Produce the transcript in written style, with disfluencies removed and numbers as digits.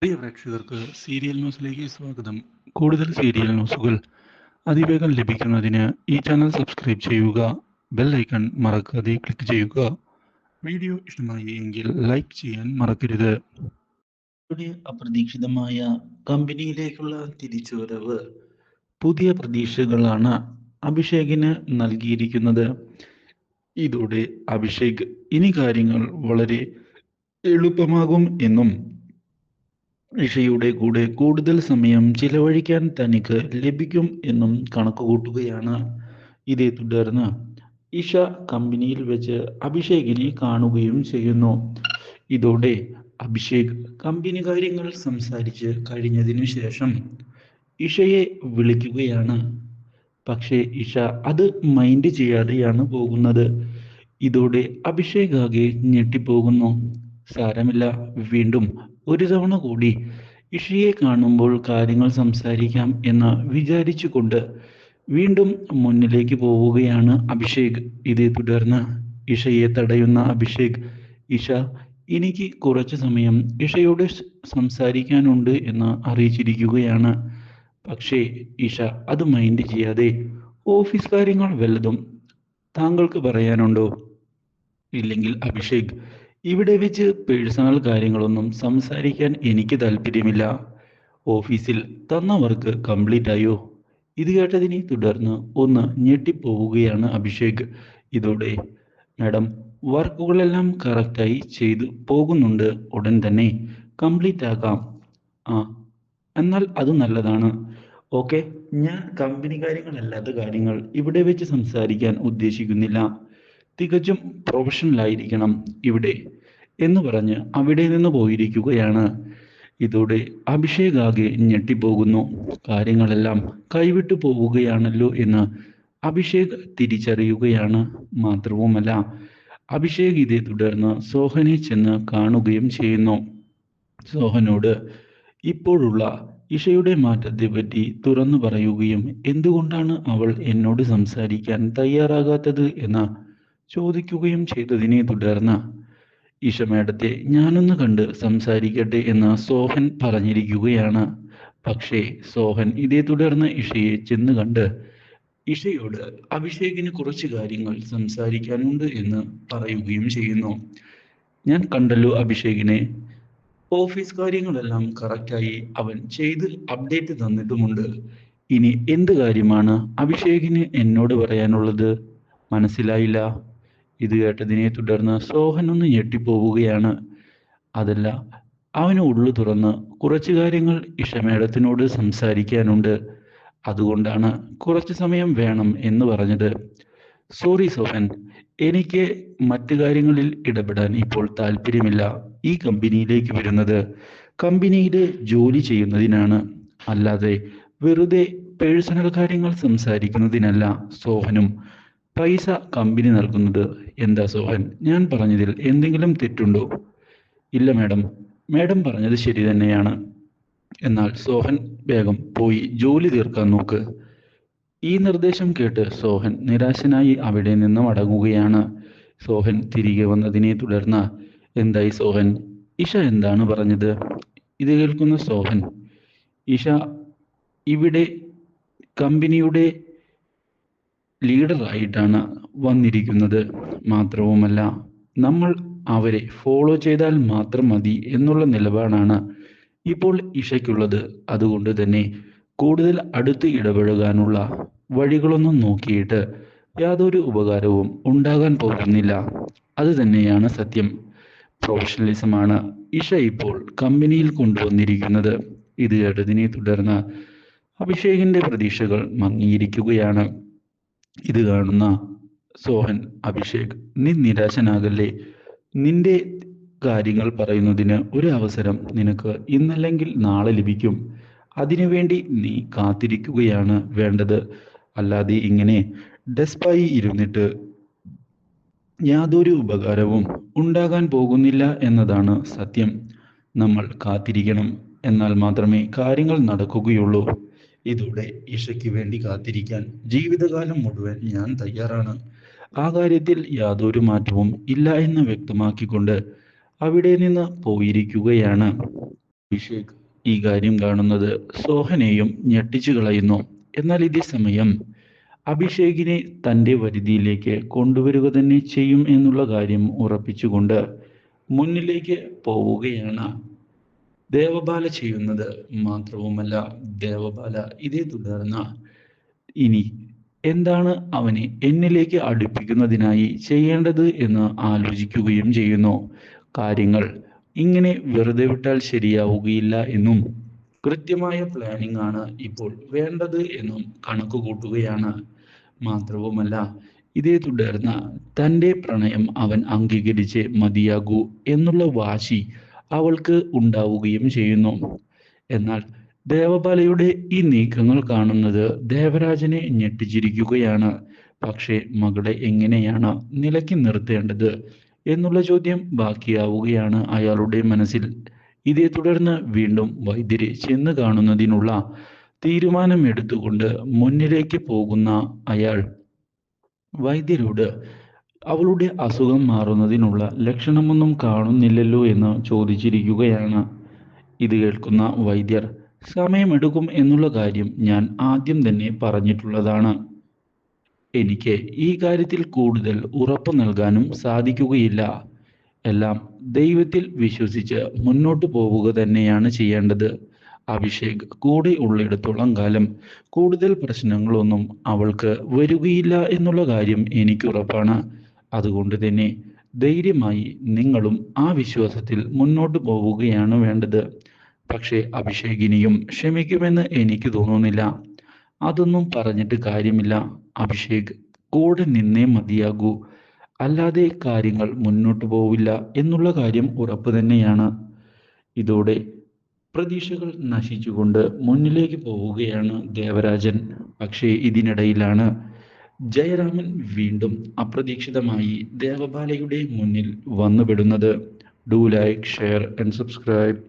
പ്രിയ പ്രേക്ഷകർക്ക് സീരിയൽ ന്യൂസിലേക്ക് സ്വാഗതം. കൂടുതൽ സീരിയൽ ന്യൂസുകൾ അതിവേഗം ലഭിക്കുന്നതിന് ഈ ചാനൽ സബ്സ്ക്രൈബ് ചെയ്യുക. ബെൽ ഐക്കൺ മറക്കാതെ ക്ലിക്ക് ചെയ്യുക. വീഡിയോ ഇഷ്ടമായി എങ്കിൽ ലൈക്ക് ചെയ്യാൻ മറക്കരുത്. അപ്രതീക്ഷിതമായ കമ്പനിയിലേക്കുള്ള തിരിച്ചുവരവ് പുതിയ പ്രതീക്ഷകളാണ് അഭിഷേകിന് നൽകിയിരിക്കുന്നത്. ഇതോടെ അഭിഷേക് ഇനി കാര്യങ്ങൾ വളരെ എളുപ്പമാകും എന്നും ഇഷയുടെ കൂടെ കൂടുതൽ സമയം ചിലവഴിക്കാൻ തനിക്ക് ലഭിക്കും എന്നും കണക്കുകൂട്ടുകയാണ്. ഇതേ തുടർന്ന് ഇഷ കമ്പനിയിൽ വെച്ച് അഭിഷേകിനെ കാണുകയും ചെയ്യുന്നു. ഇതോടെ അഭിഷേക് കമ്പനി കാര്യങ്ങൾ സംസാരിച്ച് കഴിഞ്ഞതിനു ശേഷം ഇഷയെ വിളിക്കുകയാണ്. പക്ഷേ ഇഷ അത് മൈൻഡ് ചെയ്യാതെയാണ് പോകുന്നത്. ഇതോടെ അഭിഷേക് ആകെ ഞെട്ടിപ്പോകുന്നു. സാരമില്ല, വീണ്ടും ഒരു തവണ കൂടി ഇഷയെ കാണുമ്പോൾ കാര്യങ്ങൾ സംസാരിക്കാം എന്ന് വിചാരിച്ചുകൊണ്ട് വീണ്ടും മുന്നിലേക്ക് പോവുകയാണ് അഭിഷേക്. ഇതേ തുടർന്ന് ഇഷയെ തടയുന്ന അഭിഷേക്, ഇഷ, എനിക്ക് കുറച്ച് സമയം ഇഷയോട് സംസാരിക്കാനുണ്ട് എന്ന് അറിയിച്ചിരിക്കുകയാണ്. പക്ഷേ ഇഷ അത് മൈൻഡ് ചെയ്യാതെ, ഓഫീസ് കാര്യങ്ങൾ വല്ലതും താങ്കൾക്ക് പറയാനുണ്ടോ? ഇല്ലെങ്കിൽ അഭിഷേക്, ഇവിടെ വെച്ച് പേഴ്സണൽ കാര്യങ്ങളൊന്നും സംസാരിക്കാൻ എനിക്ക് താല്പര്യമില്ല. ഓഫീസിൽ തന്ന വർക്ക് കംപ്ലീറ്റ് ആയോ? ഇത് കേട്ടതിനെ തുടർന്ന് ഒന്ന് ഞെട്ടിപ്പോവുകയാണ് അഭിഷേക്. ഇതോടെ, മാഡം, വർക്കുകളെല്ലാം കറക്റ്റായി ചെയ്തു പോകുന്നുണ്ട്, ഉടൻ തന്നെ കംപ്ലീറ്റ് ആക്കാം. ആ, എന്നാൽ അത് നല്ലതാണ്. ഓക്കെ, ഞാൻ കമ്പനി കാര്യങ്ങളല്ലാത്ത കാര്യങ്ങൾ ഇവിടെ വെച്ച് സംസാരിക്കാൻ ഉദ്ദേശിക്കുന്നില്ല. തികച്ചും പ്രൊഫഷണൽ ആയിരിക്കണം ഇവിടെ എന്ന് പറഞ്ഞ് അവിടെ നിന്ന് പോയിരിക്കുകയാണ്. ഇതോടെ അഭിഷേക് ആകെ ഞെട്ടിപ്പോകുന്നു. കാര്യങ്ങളെല്ലാം കൈവിട്ടു പോവുകയാണല്ലോ എന്ന് അഭിഷേക് തിരിച്ചറിയുകയാണ്. മാത്രവുമല്ല, അഭിഷേക് ഇതേ തുടർന്ന് സോഹനെ ചെന്ന് കാണുകയും ചെയ്യുന്നു. സോഹനോട് ഇപ്പോഴുള്ള ഇഷയുടെ മാറ്റത്തെ പറ്റി തുറന്നു പറയുകയും എന്തുകൊണ്ടാണ് അവൾ എന്നോട് സംസാരിക്കാൻ തയ്യാറാകാത്തത് എന്ന് ചോദിക്കുകയും ചെയ്തതിനെ തുടർന്ന്, ഇഷ മാഡത്തെ ഞാനൊന്ന് കണ്ട് സംസാരിക്കട്ടെ എന്ന് സോഹൻ പറഞ്ഞിരിക്കുകയാണ്. പക്ഷേ സോഹൻ ഇതേ തുടർന്ന് ഇഷയെ ചെന്ന് കണ്ട് ഇഷയോട് അഭിഷേകിന് കുറച്ച് കാര്യങ്ങൾ സംസാരിക്കാനുണ്ട് എന്ന് പറയുകയും ചെയ്യുന്നു. ഞാൻ കണ്ടല്ലോ അഭിഷേകിനെ, ഓഫീസ് കാര്യങ്ങളെല്ലാം കറക്റ്റായി അവൻ ചെയ്ത് അപ്ഡേറ്റ് തന്നിട്ടുമുണ്ട്. ഇനി എന്ത് കാര്യമാണ് അഭിഷേകിന് എന്നോട് പറയാനുള്ളത്? മനസ്സിലായില്ല. ഇത് കേട്ടതിനെ തുടർന്ന് സോഹൻ ഒന്ന് ഞെട്ടിപ്പോവുകയാണ്. അതല്ല, അവന് ഉള്ളു തുറന്ന് കുറച്ച് കാര്യങ്ങൾ ഇഷ മേഡത്തിനോട് സംസാരിക്കാനുണ്ട്, അതുകൊണ്ടാണ് കുറച്ച് സമയം വേണം എന്ന് പറഞ്ഞത്. സോറി സോഹൻ, എനിക്ക് മറ്റു കാര്യങ്ങളിൽ ഇടപെടാൻ ഇപ്പോൾ താല്പര്യമില്ല. ഈ കമ്പനിയിലേക്ക് വരുന്നത് കമ്പനിയിൽ ജോലി ചെയ്യുന്നതിനാണ്, അല്ലാതെ വെറുതെ പേഴ്സണൽ കാര്യങ്ങൾ സംസാരിക്കുന്നതിനല്ല. സോഹനും പൈസ കമ്പനി നൽകുന്നത്. എന്താ സോഹൻ, ഞാൻ പറഞ്ഞതിൽ എന്തെങ്കിലും തെറ്റുണ്ടോ? ഇല്ല മാഡം, മാഡം പറഞ്ഞത് ശരി തന്നെയാണ്. എന്നാൽ സോഹൻ വേഗം പോയി ജോലി തീർക്കാൻ നോക്ക്. ഈ നിർദ്ദേശം കേട്ട് സോഹൻ നിരാശനായി അവിടെ നിന്ന് മടങ്ങുകയാണ്. സോഹൻ തിരികെ വന്നതിനെ തുടർന്ന്, എന്തായി സോഹൻ, ഇഷ എന്താണ് പറഞ്ഞത്? ഇത് കേൾക്കുന്ന സോഹൻ, ഇഷ ഇവിടെ കമ്പനിയുടെ ലീഡറായിട്ടാണ് വന്നിരിക്കുന്നത്. മാത്രവുമല്ല, നമ്മൾ അവരെ ഫോളോ ചെയ്താൽ മാത്രം മതി എന്നുള്ള നിലപാടാണ് ഇപ്പോൾ ഇഷയ്ക്കുള്ളത്. അതുകൊണ്ട് തന്നെ കൂടുതൽ അടുത്ത് ഇടപഴകാനുള്ള വഴികളൊന്നും നോക്കിയിട്ട് യാതൊരു ഉപകാരവും ഉണ്ടാകാൻ പോകുന്നില്ല. അത് തന്നെയാണ് സത്യം. പ്രൊഫഷണലിസമാണ് ഇഷ ഇപ്പോൾ കമ്പനിയിൽ കൊണ്ടുവന്നിരിക്കുന്നത്. ഇത് കേട്ടതിനെ തുടർന്ന് അഭിഷേകിന്റെ പ്രതീക്ഷകൾ മങ്ങിയിരിക്കുകയാണ്. ഇത് കാണുന്ന സോഹൻ, അഭിഷേക്, നീ നിരാശനാകല്ലേ. നിന്റെ കാര്യങ്ങൾ പറയുന്നതിന് ഒരു അവസരം നിനക്ക് ഇന്നല്ലെങ്കിൽ നാളെ ലഭിക്കും. അതിനുവേണ്ടി നീ കാത്തിരിക്കുകയാണ് വേണ്ടത്. അല്ലാതെ ഇങ്ങനെ ഡെസ്പായി ഇരുന്നിട്ട് യാതൊരു ഉപകാരവും ഉണ്ടാകാൻ പോകുന്നില്ല എന്നതാണ് സത്യം. നമ്മൾ കാത്തിരിക്കണം, എന്നാൽ മാത്രമേ കാര്യങ്ങൾ നടക്കുകയുള്ളൂ. ഇതോടെ ഇഷയ്ക്ക് വേണ്ടി കാത്തിരിക്കാൻ ജീവിതകാലം മുഴുവൻ ഞാൻ തയ്യാറാണ്. ആ കാര്യത്തിൽ യാതൊരു മാറ്റവും ഇല്ല എന്ന് വ്യക്തമാക്കിക്കൊണ്ട് അവിടെ നിന്ന് പോയിരിക്കുകയാണ്. അഭിഷേക് ഈ കാര്യം കാണുന്നത് സോഹനെയും ഞെട്ടിച്ചു കളയുന്നു. എന്നാൽ ഇതേ സമയം അഭിഷേകിനെ തൻ്റെ വരുതിയിലേക്ക് കൊണ്ടുവരിക തന്നെ ചെയ്യും എന്നുള്ള കാര്യം ഉറപ്പിച്ചുകൊണ്ട് മുന്നിലേക്ക് പോവുകയാണ് ദേവബാല ചെയ്യുന്നത്. മാത്രവുമല്ല, ദേവബാല ഇതേ തുടർന്ന് ഇനി എന്താണ് അവനെ എന്നിലേക്ക് അടുപ്പിക്കുന്നതിനായി ചെയ്യേണ്ടത് എന്ന് ആലോചിക്കുകയും ചെയ്യുന്നു. കാര്യങ്ങൾ ഇങ്ങനെ വെറുതെ വിട്ടാൽ ശരിയാവുകയില്ല എന്നും കൃത്യമായ പ്ലാനിംഗ് ആണ് ഇപ്പോൾ വേണ്ടത് എന്നും കണക്ക് കൂട്ടുകയാണ്. മാത്രവുമല്ല, ഇതേ തുടർന്ന് തൻ്റെ പ്രണയം അവൻ അംഗീകരിച്ച് മതിയാകൂ എന്നുള്ള വാശി അവൾക്ക് ഉണ്ടാവുകയും ചെയ്യുന്നു. എന്നാൽ ദേവബാലയുടെ ഈ നീക്കങ്ങൾ കാണുന്നത് ദേവരാജനെ ഞെട്ടിച്ചിരിക്കുകയാണ്. പക്ഷേ മകളെ എങ്ങനെയാണ് നിലയ്ക്ക് നിർത്തേണ്ടത് എന്നുള്ള ചോദ്യം ബാക്കിയാവുകയാണ് അയാളുടെ മനസ്സിൽ. ഇതേ തുടർന്ന് വീണ്ടും വൈദ്യരെ ചെന്ന് കാണുന്നതിനുള്ള തീരുമാനം എടുത്തുകൊണ്ട് മുന്നിലേക്ക് പോകുന്ന അയാൾ വൈദ്യരോട് അവളുടെ അസുഖം മാറുന്നതിനുള്ള ലക്ഷണമൊന്നും കാണുന്നില്ലല്ലോ എന്ന് ചോദിച്ചിരിക്കുകയാണ്. ഇത് കേൾക്കുന്ന വൈദ്യർ സമയമെടുക്കും എന്നുള്ള കാര്യം ഞാൻ ആദ്യം തന്നെ പറഞ്ഞിട്ടുള്ളതാണ്. എനിക്ക് ഈ കാര്യത്തിൽ കൂടുതൽ ഉറപ്പ് നൽകാനും സാധിക്കുകയില്ല. എല്ലാം ദൈവത്തിൽ വിശ്വസിച്ച് മുന്നോട്ട് പോവുക തന്നെയാണ് ചെയ്യേണ്ടത്. അഭിഷേക് കൂടെ ഉള്ളിടത്തോളം കാലം കൂടുതൽ പ്രശ്നങ്ങളൊന്നും അവൾക്ക് വരികയില്ല എന്നുള്ള കാര്യം എനിക്കുറപ്പാണ്. അതുകൊണ്ട് തന്നെ ധൈര്യമായി നിങ്ങളും ആ വിശ്വാസത്തിൽ മുന്നോട്ട് പോവുകയാണ് വേണ്ടത്. പക്ഷേ അഭിഷേകിനിയും ക്ഷമിക്കുമെന്ന് എനിക്ക് തോന്നുന്നില്ല. അതൊന്നും പറഞ്ഞിട്ട് കാര്യമില്ല. അഭിഷേക് കൂടെ നിന്നേ മതിയാകൂ. അല്ലാതെ കാര്യങ്ങൾ മുന്നോട്ട് പോവില്ല എന്നുള്ള കാര്യം ഉറപ്പ് തന്നെയാണ്. ഇതോടെ പ്രതീക്ഷകൾ നശിച്ചുകൊണ്ട് മുന്നിലേക്ക് പോവുകയാണ് ദേവരാജൻ. പക്ഷേ ഇതിനിടയിലാണ് ജയരാമൻ വീണ്ടും അപ്രതീക്ഷിതമായി ദേവബാലയുടെ മുന്നിൽ വന്നുപെടുന്നത്. Do like, share and subscribe.